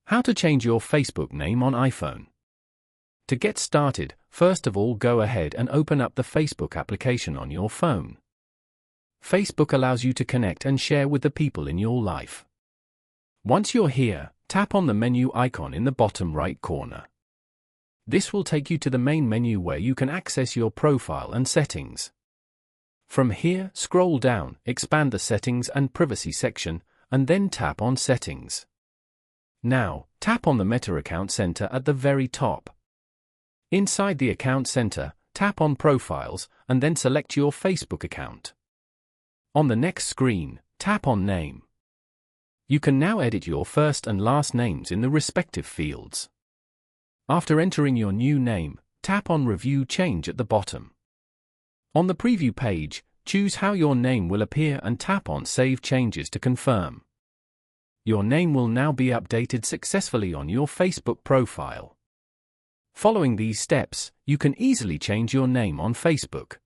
How to change your Facebook name on iPhone. To get started, first of all go ahead and open up the Facebook application on your phone. Facebook allows you to connect and share with the people in your life. Once you're here, tap on the menu icon in the bottom right corner. This will take you to the main menu where you can access your profile and settings. From here, scroll down, expand the Settings and Privacy section, and then tap on Settings. Now, tap on the Meta Account Center at the very top. Inside the Account Center, tap on Profiles, and then select your Facebook account. On the next screen, tap on Name. You can now edit your first and last names in the respective fields. After entering your new name, tap on Review Change at the bottom. On the preview page, choose how your name will appear and tap on Save Changes to confirm. Your name will now be updated successfully on your Facebook profile. Following these steps, you can easily change your name on Facebook.